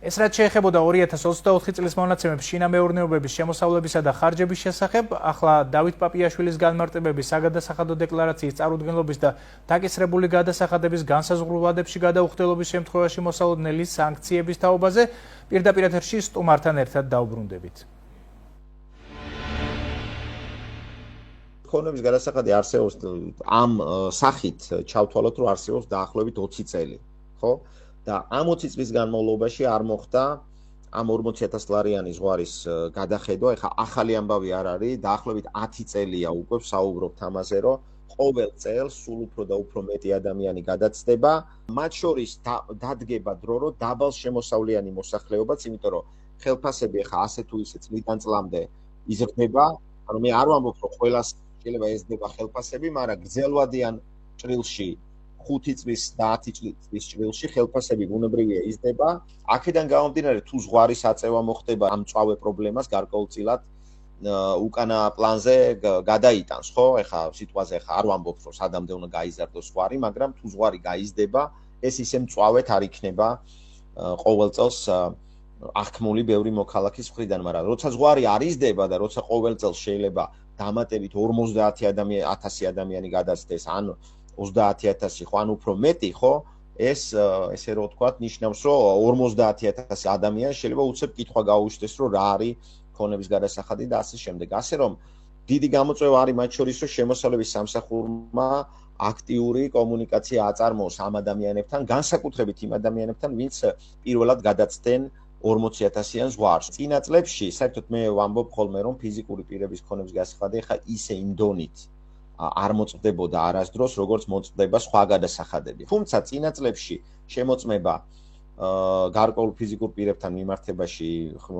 ეს რაც შეეხებოდა 2024 წლის მონაცემებს შინამეურნეობების შემოსავლებისა და ხარჯების შესახებ, ახლა დავით პაპიაშვილის განმარტებების საგადასახადო დეკლარაციის წარუდგენლობის და დაკისრებული გადასახადების განსაზღვრულ ვადებში გადაუხდელობის შემთხვევაში მოსალოდნელი სანქციების თაობაზე პირდაპირ ეთერში სტუმართან ერთად დაუბრუნდებით. ქონების გადასახადი არსებობს ამ სახით ჩავთვალოთ, რომ არსებობს დაახლოებით 20 წელი, ხო? და ამ 20 წლის განმავლობაში არ მოხდა ამ 40,000 ლარიანი ზღვარის გადახედვა. ეხლა ახალი ამბავი არ არის, დაახლოებით 10 წელია უკვე ვსაუბრობთ ამაზე, რომ ყოველ წელს სულ უფრო და უფრო მეტი ადამიანი გადაცდება. მათ შორის დადგება დრო, რომ დაბალ შემოსავლიანი მოსახლეობაც, იმიტომ რომ ხელფასები ეხლა ასე თუ ისე წლიდან წლამდე იზრდება. ანუ მე არ ვამბობ, რომ ყველას შეიძლება ესდება ხელფასები, მაგრამ გრძელვადიან ჭრილში 5 წლის და 10 წლის ჭრილში ხელფასები ბუნებრივია იზრდება. აქედან გამომდინარე, თუ ზღვარის აწევა მოხდება ამ მწვავე პრობლემას გარკვეულწილად უკანა პლანზე გადაიტანს, ხო? ეხლა სიტყვაზე არ ვამბობ, რომ სადამდე უნდა გაიზარდოს ზღვარი, მაგრამ თუ ზღვარი გაიზრდება, ეს ისე მწვავედ არ იქნება ყოველ წელს აღქმული ბევრი მოქალაქის მხრიდან, მაგრამ როცა ზღვარი არ იზრდება და როცა ყოველ წელს შეიძლება დამატებით 50,000 ადამიანი გადაცდეს, ან 30,000, ხო, ან უფრო მეტი, ხო? ეს ესე რომ ვთქვათ, ნიშნავს, რომ 50,000 ადამიანი შეიძლება უცებ კითხვა გაუშვდეს, რომ რა არის ქონების გადასახადი და ასე შემდეგ. ასე რომ დიდი გამოწვევა არის მათ შორის, რომ შემოსავლების სამსახურმა აქტიური კომუნიკაცია აწარმოოს ამ ადამიანებთან, განსაკუთრებით იმ ადამიანებთან, ვინც პირველად გადაცდნენ 40,000-იან ზღვარს. წინა წლებში, საერთოდ მე ვამბობ ხოლმე, რომ ფიზიკური პირების ქონების გადასახადი ხა ისე იმ დონით არ მოწმდებოდა არასდროს, როგორც მოწმდება სხვა გადასახადები. თუმცა წინა წლებში შემოწმება გარკვეულ ფიზიკურ პირებთან მიმართებაში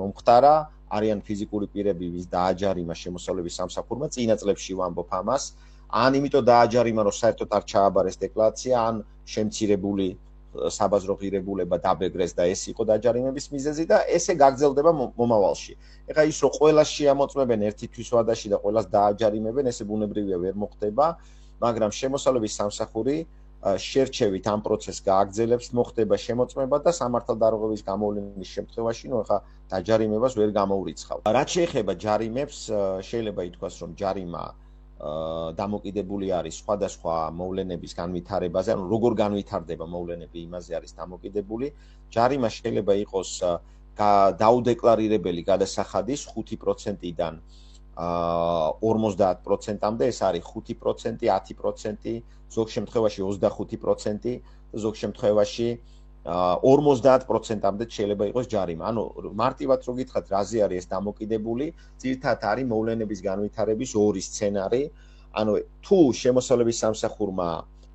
მომხდარა, არიან ფიზიკური პირები, ვის დააჯარიმა შემოსავლების სამსახურმა, წინა წლებში ვამბობ ამას, ან იმიტომ დააჯარიმა, რომ საერთოდ არ ჩააბარეს დეკლარაცია, ან შემცირებული საბაზრო ღირებულება დაბეგრეს და ეს იყო დაჯარიმების მიზეზი და ესე გაგრძელდება მომავალში. ეხლა ის რომ ყველას შეამოწმებენ ერთი თვის ვადაში და ყველას დააჯარიმებენ, ესე ბუნებრივია ვერ მოხდება, მაგრამ შემოსავლების სამსახური შერჩევით ამ პროცესს გააგრძელებს, მოხდება შემოწმება და სამართალდარღვევის გამოვლენის შემთხვევაში, ნუ ეხლა დაჯარიმებას ვერ გამოურიცხავ. რაც შეეხება ჯარიმებს, შეიძლება ითქვას, რომ ჯარიმა დამოკიდებული არის სხვადასხვა მოვლენების განვითარებაზე, ანუ როგორ განვითარდება მოვლენები, იმაზე არის დამოკიდებული. ჯარიმა შეიძლება იყოს დაუდეკლარირებელი გადასახადის 5%-დან 50%-მდე, ეს არის 5%, 10%, ზოგ შემთხვევაში 25%, ზოგ შემთხვევაში 50%-მდე შეიძლება იყოს ჯარიმა. ანუ მარტივად რო გითხრათ, რაზე არის ეს დამოკიდებული, ძირითადად არის მოვლენების განვითარების ორი სცენარი. ანუ თუ შემოსავლების სამსახურმა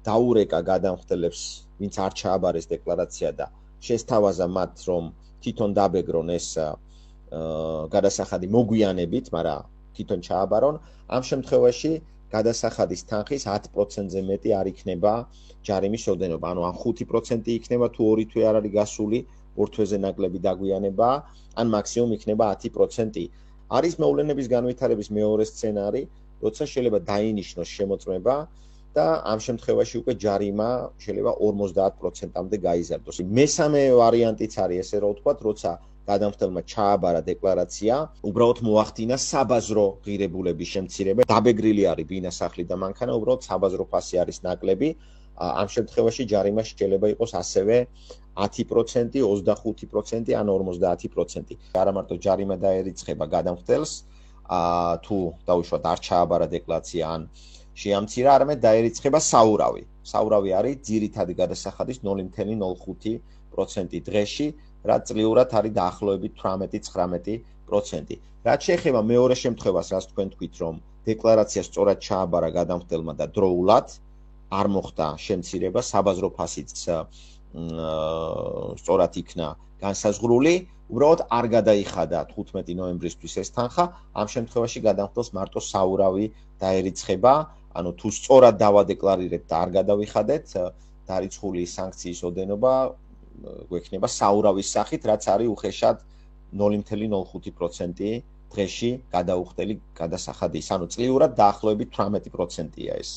დაურეკა გადამხდელებს, ვინც არ ჩააბარეს დეკლარაცია და შესთავაზა მათ, რომ თვითონ დაბეგრონ ეს გადასახადი მოგვიანებით, მაგრამ თვითონ ჩააბარონ, ამ შემთხვევაში გადასახადის თანხის 10%-ზე მეტი არ იქნება ჯარიმის ოდენობა. ანუ ან 5% იქნება თუ ორი თვე არ არის გასული, ორ თვეზე ნაკლები დაგვიანება, ან მაქსიმუმ იქნება 10%. არის მოვლენების განვითარების მეორე სცენარი, როცა შეიძლება დაინიშნოს შემოწმება და ამ შემთხვევაში უკვე ჯარიმა შეიძლება 50%-მდე გაიზარდოს. მესამე ვარიანტიც არის ესე რომ ვთქვათ, როცა გადამხდელმა ჩააბარა დეკლარაცია, უბრალოდ მოახდინა საბაზრო ღირებულების შემცირება, დაბეგრილი არის ბინასახლი და მანქანა, უბრალოდ საბაზრო ფასი არის ნაკლები. ამ შემთხვევაში ჯარიმა შეიძლება იყოს ასევე 10%, 25% ან 50%. არა მარტო ჯარიმა დაერიცხება გადამხდელს, თუ დაუშვათ არ ჩააბარა დეკლარაცია ან შეამცირა, არამედ დაერიცხება საურავი. საურავი არის ძირითადი გადასახადის 0.05% დღეში, რაც წლიურად არის დაახლოებით 18-19%. რაც შეეხება მეორე შემთხვევას, რაც თქვენ თქვით, რომ დეკლარაცია სწორად ჩააბარა გადამხდელმა და დროულად არ მოხდა შემცირება, საბაზრო ფასიც სწორად იქნა განსაზღვრული, უბრალოდ არ გადაიხადა 15 ნოემბრისთვის ეს თანხა, ამ შემთხვევაში გადამხდელს მარტო საურავი დაერიცხება, ანუ თუ სწორად დავადეკლარირებთ და არ გადავიხადეთ, დარიცხული სანქციის ოდენობა გვექნება საურავის სახით, რაც არის უხეშად 0.05% დღეში გადაუხდელი გადასახადის, ანუ წლიურად დაახლოებით 18%-ია ეს.